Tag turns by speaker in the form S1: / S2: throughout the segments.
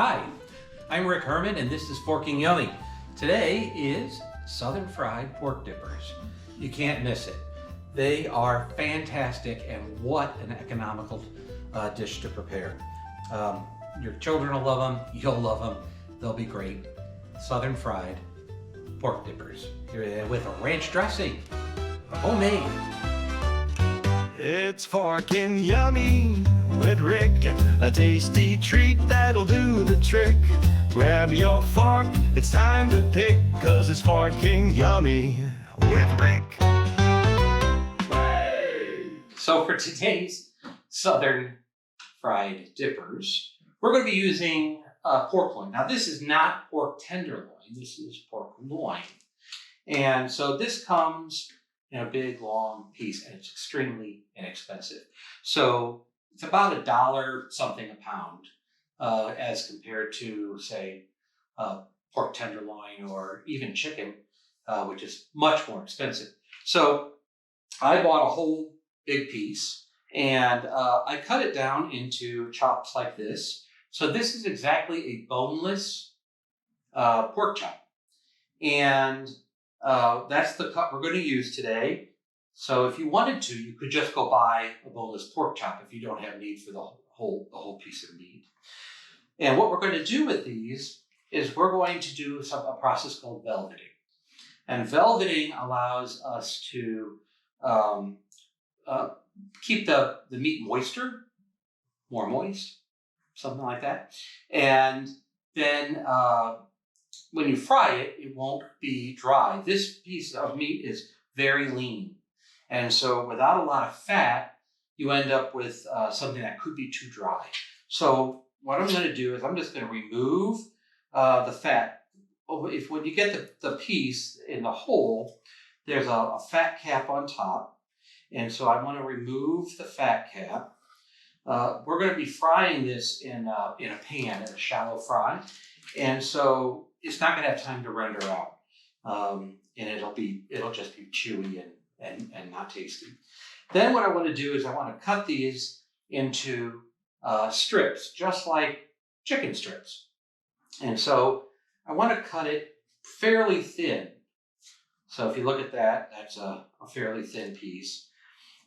S1: Hi, I'm Rick Herman and this is Forking Yummy. Today is Southern Fried Pork Dippers. You can't miss it. They are fantastic and what an economical dish to prepare. Your children will love them, you'll love them, they'll be great. Southern Fried Pork Dippers with a ranch dressing, homemade.
S2: It's Forking Yummy with Rick, a tasty treat that'll do the trick. Grab your fork, it's time to pick, 'cause it's Forking Yummy with Rick.
S1: So for today's Southern Fried Dippers, we're going to be using pork loin. Now this is not pork tenderloin, this is pork loin. And so this comes in a big long piece and it's extremely inexpensive. So it's about $1 something a pound as compared to say pork tenderloin or even chicken, which is much more expensive. So I bought a whole big piece and I cut it down into chops like this. So this is exactly a boneless pork chop. And that's the cut we're going to use today. So if you wanted to, you could just go buy a boneless pork chop if you don't have need for the whole piece of meat. And what we're going to do with these is we're going to do a process called velveting. And velveting allows us to keep the meat more moist, something like that. And then when you fry it, it won't be dry. This piece of meat is very lean. And so without a lot of fat, you end up with something that could be too dry. So what I'm going to do is I'm just going to remove the fat. When you get the piece in the hole, there's a fat cap on top. And so I want to remove the fat cap. We're going to be frying this in a pan, in a shallow fry. And so it's not going to have time to render out. And it'll just be chewy and not tasty. Then what I want to do is I want to cut these into strips, just like chicken strips. And so I want to cut it fairly thin. So if you look at that, that's a fairly thin piece.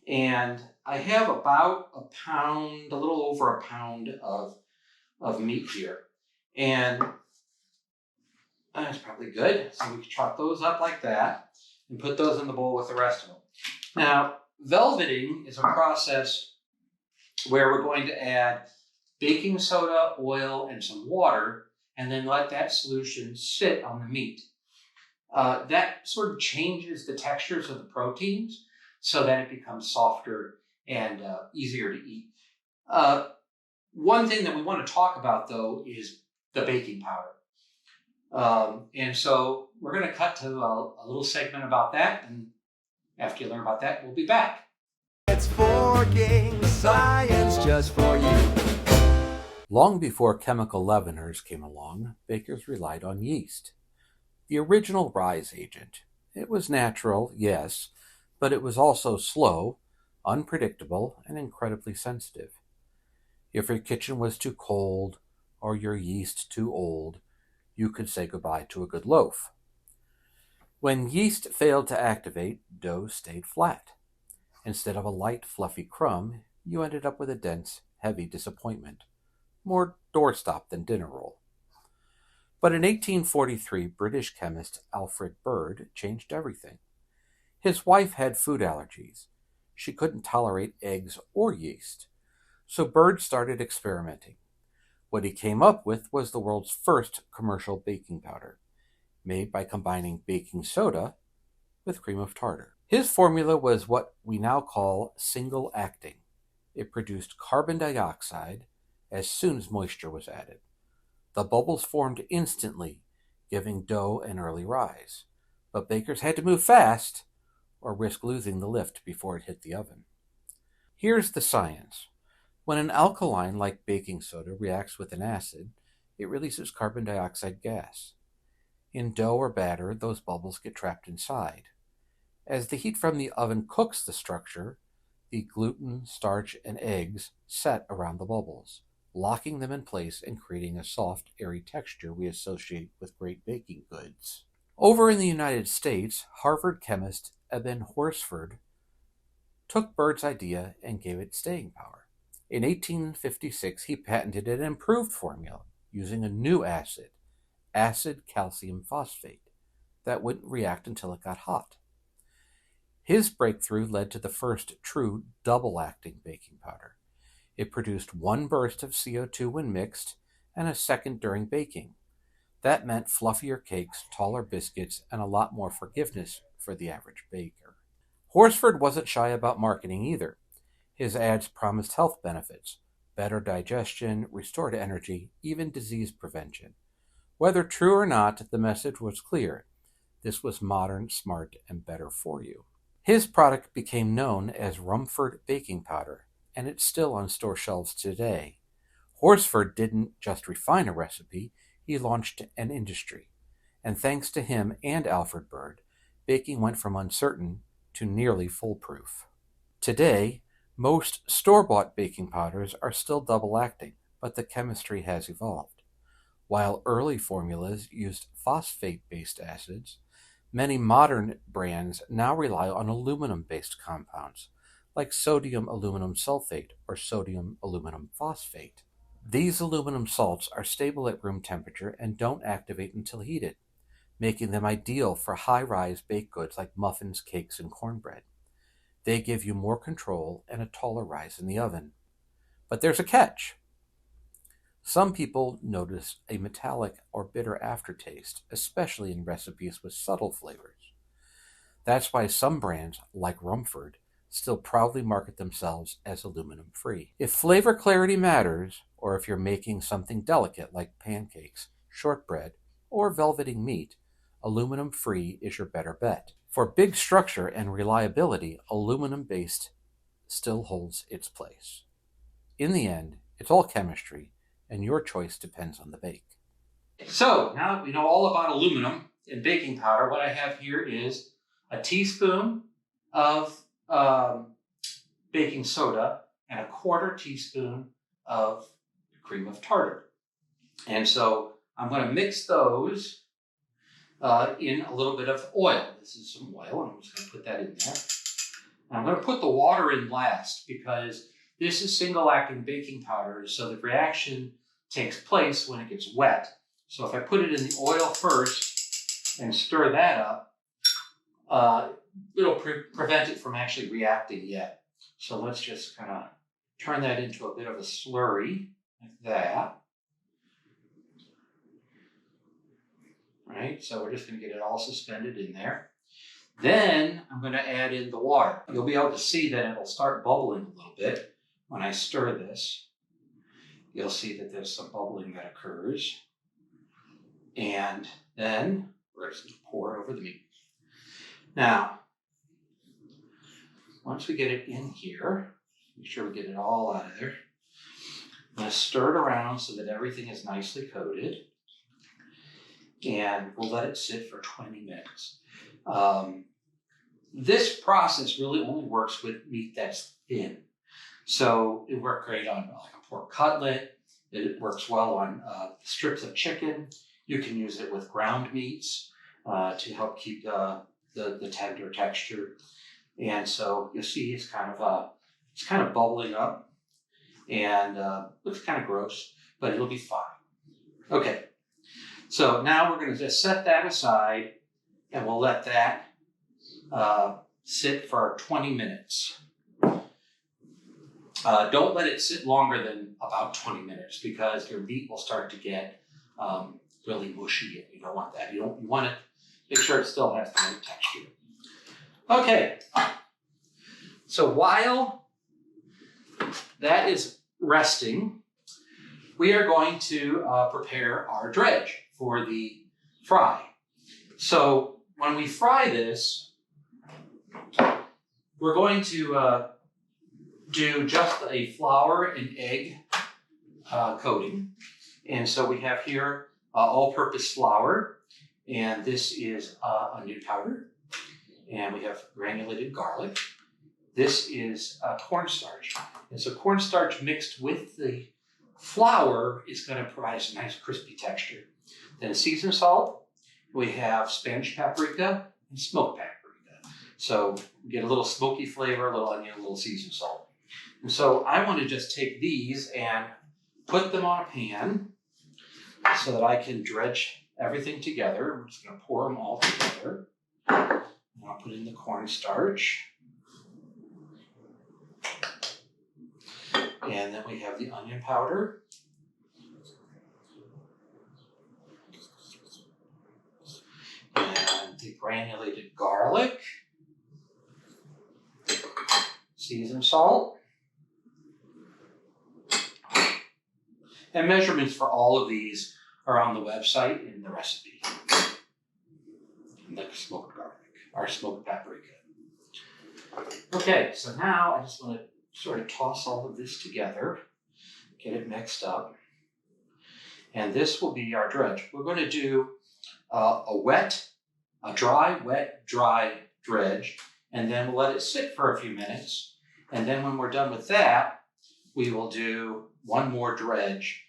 S1: And I have about a little over a pound of meat here. And that's probably good. So we can chop those up like that and put those in the bowl with the rest of them. Now, velveting is a process where we're going to add baking soda, oil, and some water, and then let that solution sit on the meat. That sort of changes the textures of the proteins so that it becomes softer and easier to eat. One thing that we want to talk about, though, is the baking powder. And so we're going to cut to a little segment about that. And after you learn about that, we'll be back.
S2: It's Forking Science just for you.
S3: Long before chemical leaveners came along, bakers relied on yeast, the original rise agent. It was natural, yes, but it was also slow, unpredictable, and incredibly sensitive. If your kitchen was too cold or your yeast too old, you could say goodbye to a good loaf. When yeast failed to activate, dough stayed flat. Instead of a light, fluffy crumb, you ended up with a dense, heavy disappointment, more doorstop than dinner roll. But in 1843, British chemist Alfred Bird changed everything. His wife had food allergies. She couldn't tolerate eggs or yeast. So Bird started experimenting. What he came up with was the world's first commercial baking powder, made by combining baking soda with cream of tartar. His formula was what we now call single acting. It produced carbon dioxide as soon as moisture was added. The bubbles formed instantly, giving dough an early rise. But bakers had to move fast or risk losing the lift before it hit the oven. Here's the science. When an alkaline like baking soda reacts with an acid, it releases carbon dioxide gas. In dough or batter, those bubbles get trapped inside. As the heat from the oven cooks the structure, the gluten, starch, and eggs set around the bubbles. locking them in place and creating a soft, airy texture we associate with great baking goods. Over in the United States, Harvard chemist Eben Horsford took Bird's idea and gave it staying power. In 1856, he patented an improved formula using a new acid calcium phosphate, that wouldn't react until it got hot. His breakthrough led to the first true double-acting baking powder. It produced one burst of CO2 when mixed and a second during baking. That meant fluffier cakes, taller biscuits, and a lot more forgiveness for the average baker. Horsford wasn't shy about marketing either. His ads promised health benefits, better digestion, restored energy, even disease prevention. Whether true or not, the message was clear. This was modern, smart, and better for you. His product became known as Rumford baking powder, and it's still on store shelves today. Horsford didn't just refine a recipe, he launched an industry. And thanks to him and Alfred Bird, baking went from uncertain to nearly foolproof. Today, most store-bought baking powders are still double-acting, but the chemistry has evolved. While early formulas used phosphate-based acids, many modern brands now rely on aluminum-based compounds, like sodium aluminum sulfate or sodium aluminum phosphate. These aluminum salts are stable at room temperature and don't activate until heated, making them ideal for high-rise baked goods like muffins, cakes, and cornbread. They give you more control and a taller rise in the oven. But there's a catch. Some people notice a metallic or bitter aftertaste, especially in recipes with subtle flavors. That's why some brands, like Rumford, still proudly market themselves as aluminum-free. If flavor clarity matters, or if you're making something delicate like pancakes, shortbread, or velveting meat, aluminum-free is your better bet. For big structure and reliability, aluminum-based still holds its place. In the end, it's all chemistry, and your choice depends on the bake.
S1: So now that we know all about aluminum and baking powder, what I have here is a teaspoon of baking soda and a quarter teaspoon of cream of tartar. And so I'm going to mix those in a little bit of oil. This is some oil, and I'm just going to put that in there. And I'm going to put the water in last because this is single-acting baking powder, so the reaction takes place when it gets wet. So if I put it in the oil first and stir that up, it'll prevent it from actually reacting yet. So let's just kind of turn that into a bit of a slurry, like that. Right, so we're just going to get it all suspended in there. Then I'm going to add in the water. You'll be able to see that it'll start bubbling a little bit when I stir this. You'll see that there's some bubbling that occurs. And then we're just going to pour it over the meat. Now, once we get it in here, make sure we get it all out of there. I'm going to stir it around so that everything is nicely coated. And we'll let it sit for 20 minutes. This process really only works with meat that's thin. So it works great on like a pork cutlet. It works well on strips of chicken. You can use it with ground meats to help keep the tender texture. And so you'll see it's kind of bubbling up and looks kind of gross, but it'll be fine. Okay. So now we're going to just set that aside and we'll let that sit for 20 minutes. Don't let it sit longer than about 20 minutes because your meat will start to get really mushy and you don't want that. You want to make sure it still has the right texture. Okay, so while that is resting, we are going to prepare our dredge for the fry. So when we fry this, we're going to do just a flour and egg coating. And so we have here all-purpose flour, and this is onion powder, and we have granulated garlic. This is cornstarch. And so cornstarch mixed with the flour is going to provide us a nice crispy texture. Then seasoned salt, we have Spanish paprika and smoked paprika. So we get a little smoky flavor, a little onion, a little seasoned salt. And so I want to just take these and put them on a pan so that I can dredge everything together. I'm just going to pour them all together. And I'll put in the cornstarch. And then we have the onion powder. And the granulated garlic. Seasoned salt. And measurements for all of these are on the website in the recipe. And the smoked garlic, or smoked paprika. Okay, so now I just want to sort of toss all of this together, get it mixed up. And this will be our dredge. We're going to do a dry, wet, dry dredge, and then we'll let it sit for a few minutes. And then when we're done with that, we will do one more dredge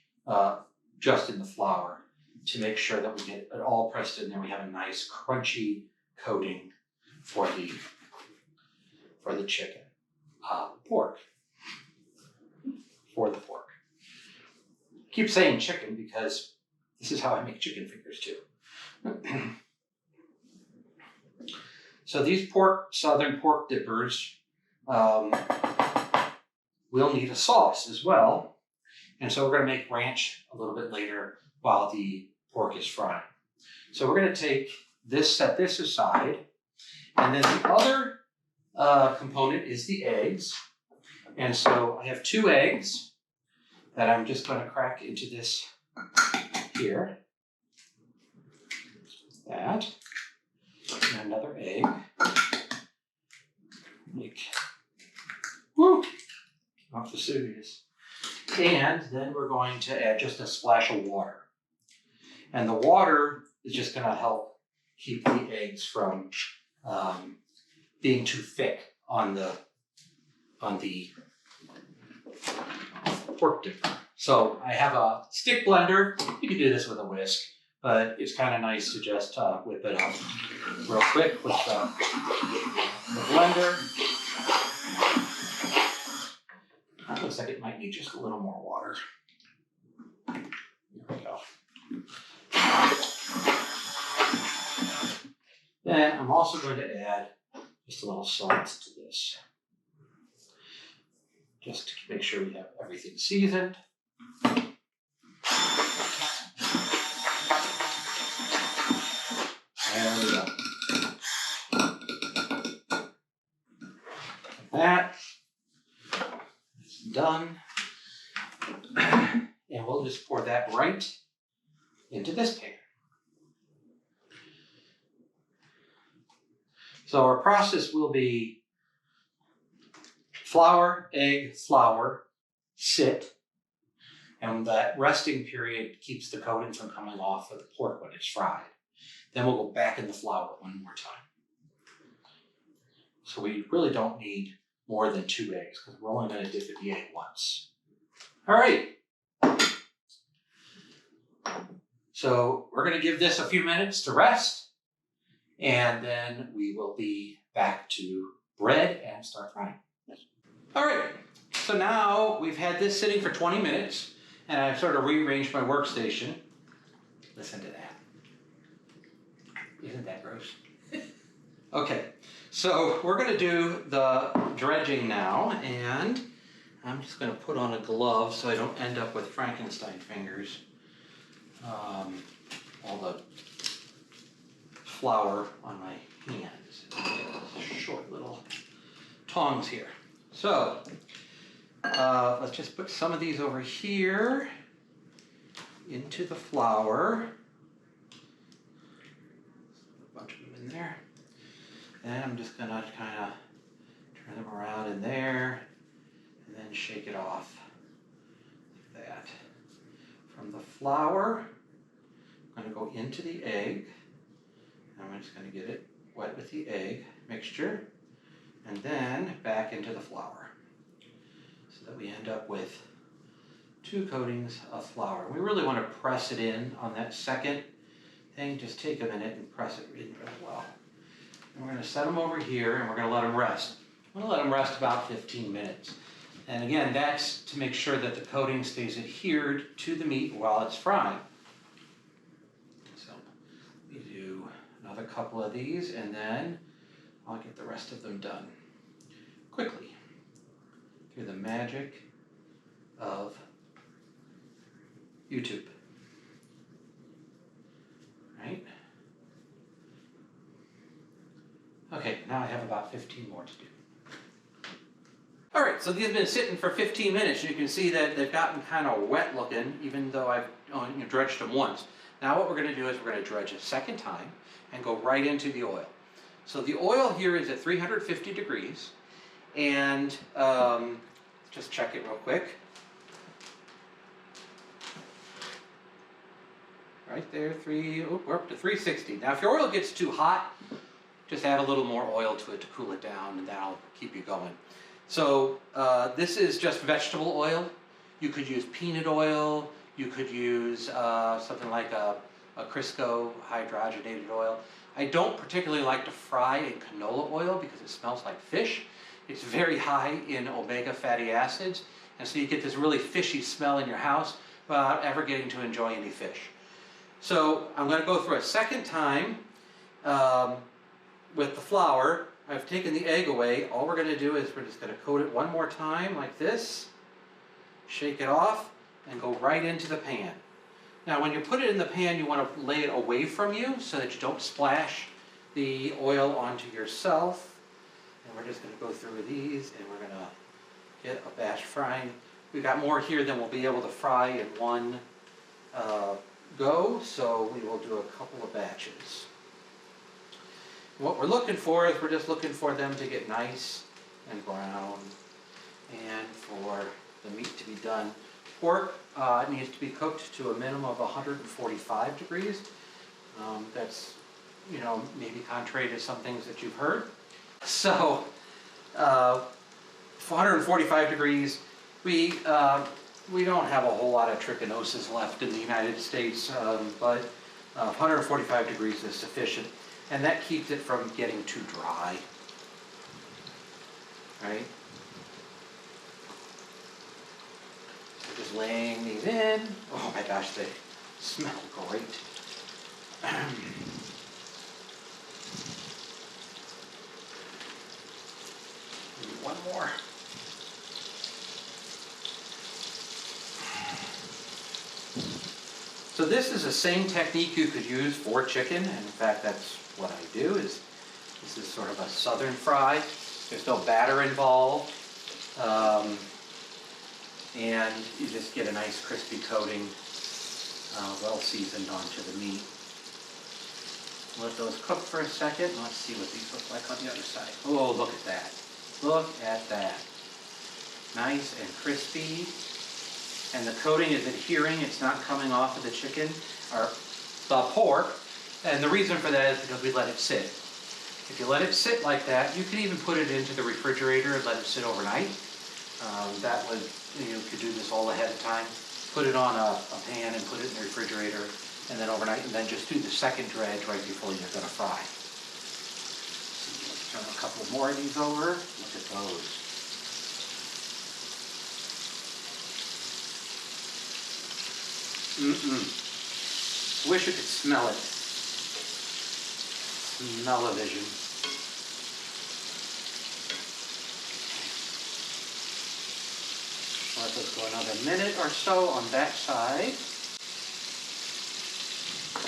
S1: just in the flour to make sure that we get it all pressed in there. We have a nice crunchy coating for the chicken. Pork. For the pork. I keep saying chicken because this is how I make chicken fingers too. So these southern pork dippers will need a sauce as well. And so we're going to make ranch a little bit later while the pork is frying. So we're going to take this, set this aside. And then the other component is the eggs. And so I have 2 eggs that I'm just going to crack into this here. That. And another egg. Off the serious. And then we're going to add just a splash of water. And the water is just going to help keep the eggs from being too thick on the pork dipper. So I have a stick blender. You can do this with a whisk, but it's kind of nice to just whip it up real quick with the blender. That looks like it might need just a little more water. There we go. Then I'm also going to add just a little salt to this, just to make sure we have everything seasoned. There we go. Like that. It's done. And we'll just pour that right into this pan. So our process will be flour, egg, flour, sit, and that resting period keeps the coating from coming off of the pork when it's fried. Then we'll go back in the flour one more time. So we really don't need more than 2 eggs because we're only going to dip in the egg once. All right. So we're going to give this a few minutes to rest. And then we will be back to bread and start frying. All right, so now we've had this sitting for 20 minutes and I've sort of rearranged my workstation. Listen to that. Isn't that gross? Okay, so we're gonna do the dredging now, and I'm just gonna put on a glove so I don't end up with Frankenstein fingers. All the flour on my hands. Short little tongs here. So let's just put some of these over here into the flour. A bunch of them in there. And I'm just gonna kind of turn them around in there and then shake it off like that. From the flour, I'm gonna go into the egg. I'm just going to get it wet with the egg mixture and then back into the flour so that we end up with 2 coatings of flour. We really want to press it in on that second thing. Just take a minute and press it in really well. And we're going to set them over here and we're going to let them rest. I'm going to let them rest about 15 minutes. And again, that's to make sure that the coating stays adhered to the meat while it's frying. So we do another couple of these and then I'll get the rest of them done quickly through the magic of YouTube. Right? Okay, now I have about 15 more to do. All right, so these have been sitting for 15 minutes. You can see that they've gotten kind of wet looking, even though I've only dredged them once. Now what we're going to do is we're going to dredge a second time and go right into the oil. So the oil here is at 350 degrees, and just check it real quick. Right there, we're up to 360. Now if your oil gets too hot, just add a little more oil to it to cool it down, and that'll keep you going. So this is just vegetable oil. You could use peanut oil. You could use something like a Crisco hydrogenated oil. I don't particularly like to fry in canola oil because it smells like fish. It's very high in omega fatty acids, and so you get this really fishy smell in your house without ever getting to enjoy any fish. So I'm going to go through a second time with the flour. I've taken the egg away. All we're going to do is we're just going to coat it one more time like this, shake it off, and go right into the pan. Now when you put it in the pan, you want to lay it away from you so that you don't splash the oil onto yourself. And we're just going to go through these and we're going to get a batch frying. We've got more here than we'll be able to fry in one go, so we will do a couple of batches. What we're looking for is we're just looking for them to get nice and brown and for the meat to be done. Pork needs to be cooked to a minimum of 145 degrees. That's, maybe contrary to some things that you've heard. So, 145 degrees, we don't have a whole lot of trichinosis left in the United States, but 145 degrees is sufficient. And that keeps it from getting too dry, right? So just laying these in. Oh my gosh, they smell great. Maybe one more. So this is the same technique you could use for chicken, and in fact that's what I do. This is sort of a southern fry. There's no batter involved, and you just get a nice crispy coating, well seasoned onto the meat. Let those cook for a second. Let's see what these look like on the other side. Oh, look at that. Look at that. Nice and crispy. And the coating is adhering, it's not coming off of the chicken or the pork. And the reason for that is because we let it sit. If you let it sit like that, you can even put it into the refrigerator and let it sit overnight. That would, you could do this all ahead of time. Put it on a pan and put it in the refrigerator, and then overnight, and then just do the second dredge right before you're going to fry. Turn a couple more of these over. Look at those. Wish you could smell it. Smell-o-vision. Let this go another minute or so on that side. I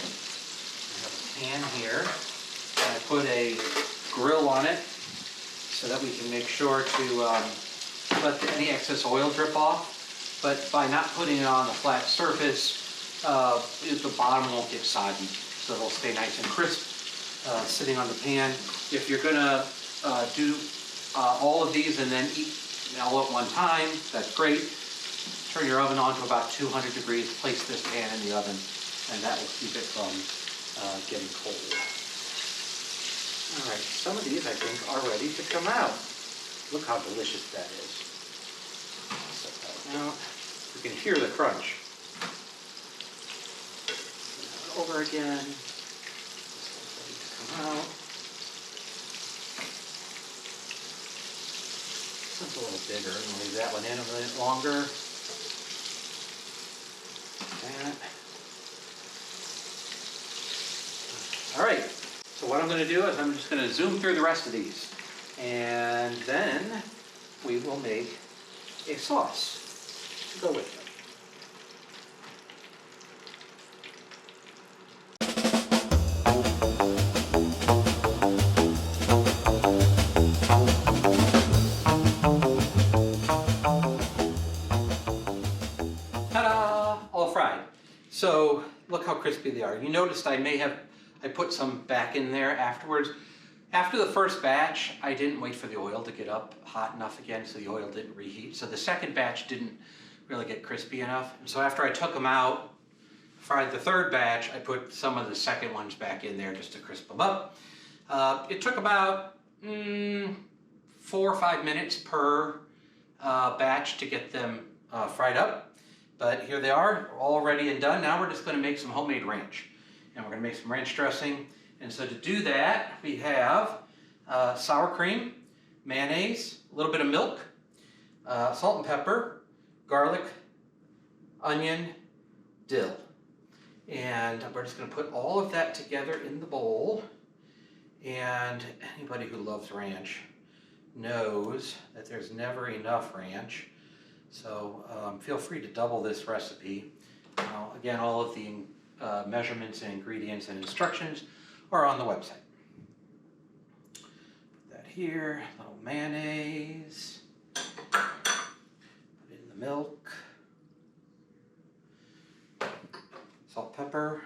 S1: have a pan here, and I put a grill on it so that we can make sure to let any excess oil drip off. But by not putting it on a flat surface, the bottom won't get soggy, so it'll stay nice and crisp sitting on the pan. If you're going to do all of these and then eat all at one time, that's great. Turn your oven on to about 200 degrees, place this pan in the oven, and that will keep it from getting cold. All right, some of these I think are ready to come out. Look how delicious that is. Set that out. You can hear the crunch. Over again. This one's ready to come out. This one's a little bigger. I'm going to leave that one in a minute longer. That. All right. So what I'm going to do is I'm just going to zoom through the rest of these. And then we will make a sauce to go with them. Ta-da! All fried. So look how crispy they are. You noticed I put some back in there afterwards. After the first batch, I didn't wait for the oil to get up hot enough again, so the oil didn't reheat. So the second batch didn't really get crispy enough. And so after I took them out, fried the third batch, I put some of the second ones back in there just to crisp them up. It took about 4 or 5 minutes per batch to get them fried up. But here they are, all ready and done. Now we're just going to make some homemade ranch. And we're going to make some ranch dressing. And so to do that, we have sour cream, mayonnaise, a little bit of milk, salt and pepper, garlic, onion, dill. And we're just going to put all of that together in the bowl. And anybody who loves ranch knows that there's never enough ranch. So feel free to double this recipe. Again, all of the measurements and ingredients and instructions are on the website. Put that here, a little mayonnaise, put it in the milk, salt, pepper,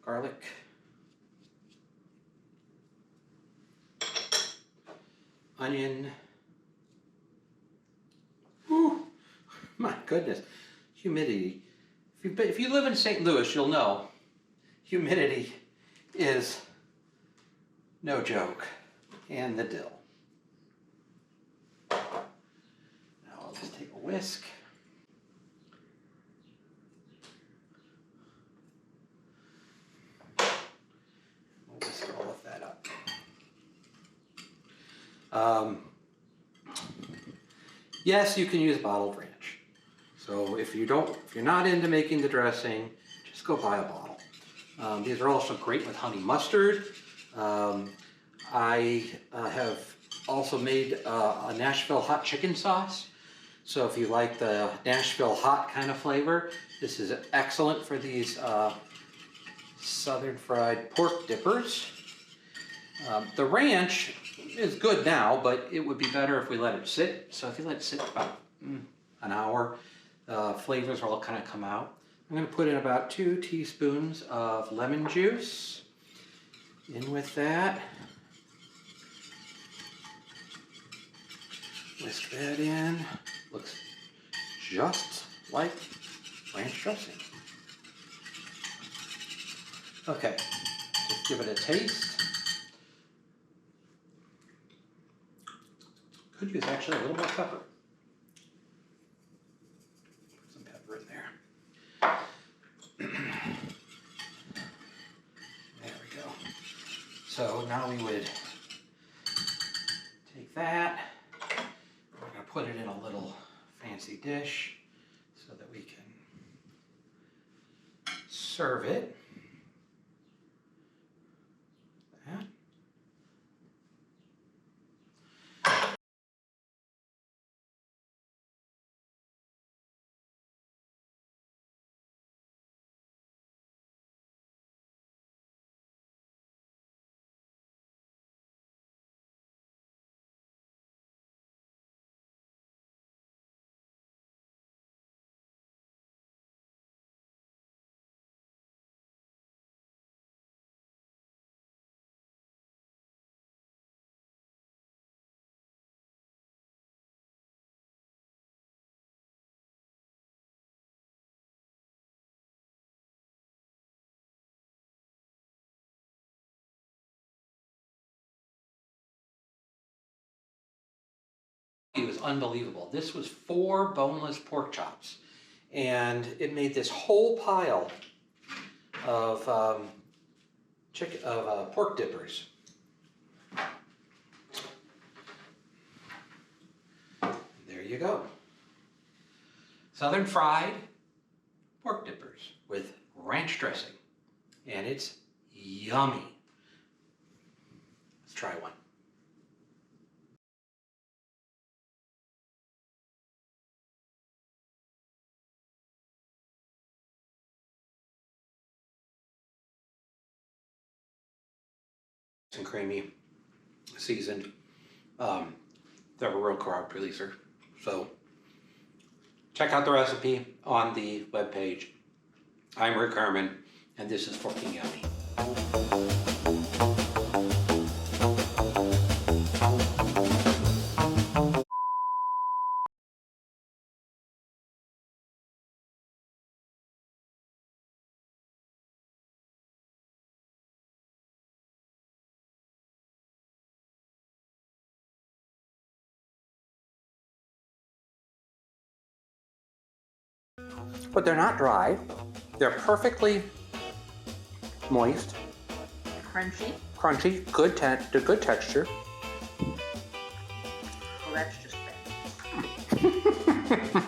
S1: garlic, onion. Whew, my goodness. Humidity. If you live in St. Louis, you'll know humidity is no joke. And the dill. Now I'll just take a whisk. We'll whisk all of that up. Yes, you can use bottled ranch. So if you're not into making the dressing, just go buy a bottle. These are also great with honey mustard. I have also made a Nashville hot chicken sauce. So if you like the Nashville hot kind of flavor, this is excellent for these southern fried pork dippers. The ranch is good now, but it would be better if we let it sit. So if you let it sit about an hour, flavors will all kind of come out. I'm going to put in about 2 teaspoons of lemon juice in with that. Whisk that in. Looks just like ranch dressing. Okay, just give it a taste. Could use actually a little more pepper. Put some pepper in there. There we go. So now we would take that. We're going to put it in a little fancy dish so that we can serve it. It was unbelievable. This was 4 boneless pork chops, and it made this whole pile of pork dippers. There you go. Southern fried pork dippers with ranch dressing, and it's yummy. Let's try one. And creamy, seasoned. They're a real crowd pleaser. So check out the recipe on the webpage. I'm Rick Herman, and this is Forking Yummy. But they're not dry. They're perfectly moist, crunchy, good texture.
S4: Well, that's just fabulous.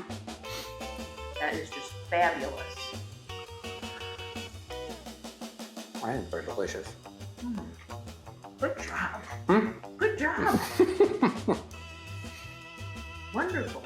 S4: That is just fabulous.
S1: I think they're delicious.
S4: Good job. Good job. Wonderful.